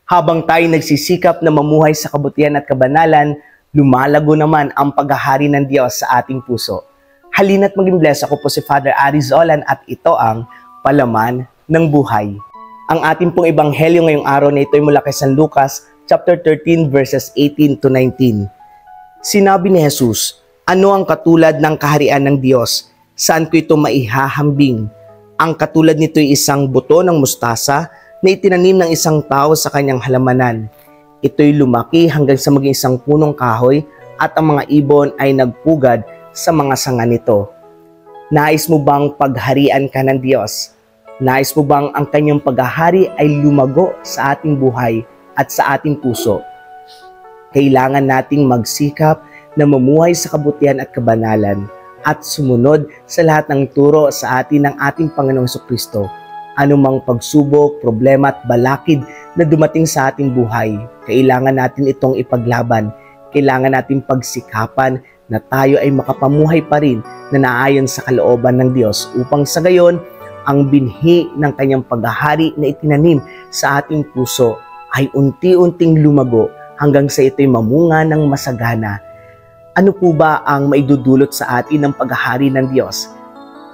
Habang tayo nagsisikap na mamuhay sa kabutihan at kabanalan, lumalago naman ang paghahari ng Diyos sa ating puso. Halina't maging bless. Ako po si Father Aris Olan at ito ang Palaman ng Buhay. Ang ating pong ebanghelyo ngayong araw na ito ay mula kay San Lucas, chapter 13, verses 18 to 19. Sinabi ni Jesus, "Ano ang katulad ng kaharian ng Diyos? Saan ko ito maihahambing? Ang katulad nito ay isang buto ng mustasa na itinanim ng isang tao sa kanyang halamanan. Ito'y lumaki hanggang sa maging isang punong kahoy at ang mga ibon ay nagpugad sa mga sanga nito." Nais mo bang pagharian ka ng Diyos? Nais mo bang ang kanyang paghahari ay lumago sa ating buhay at sa ating puso? Kailangan nating magsikap na mamuhay sa kabutihan at kabanalan at sumunod sa lahat ng turo sa atin ng ating Panginoong Jesucristo. Anumang pagsubok, problema at balakid na dumating sa ating buhay, kailangan natin itong ipaglaban. Kailangan natin pagsikapan na tayo ay makapamuhay pa rin na naayon sa kalooban ng Diyos upang sa gayon, ang binhi ng kanyang paghahari na itinanim sa ating puso ay unti-unting lumago hanggang sa ito'y mamunga ng masagana. Ano po ba ang maidudulot sa atin ng paghahari ng Diyos?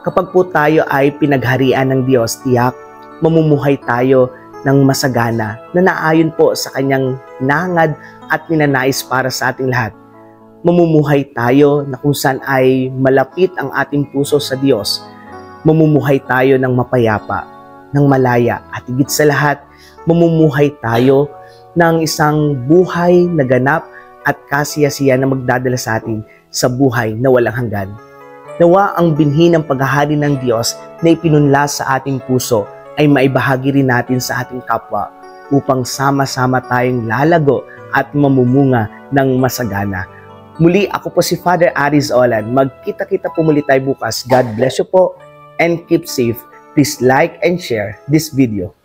Kapag po tayo ay pinagharian ng Diyos, tiyak, mamumuhay tayo ng masagana na naayon po sa kanyang nangad at ninanais para sa ating lahat. Mamumuhay tayo na kung saan ay malapit ang ating puso sa Diyos. Mamumuhay tayo ng mapayapa, ng malaya, at higit sa lahat, mamumuhay tayo ng isang buhay na ganap at kasiyasiya na magdadala sa atin sa buhay na walang hanggan. Nawa ang binhi ng paghahari ng Diyos na ipinunla sa ating puso ay maibahagi rin natin sa ating kapwa upang sama-sama tayong lalago at mamumunga ng masagana. Muli, ako po si Father Aris Olan. Magkita-kita po muli tayo bukas. God bless you po and keep safe. Please like and share this video.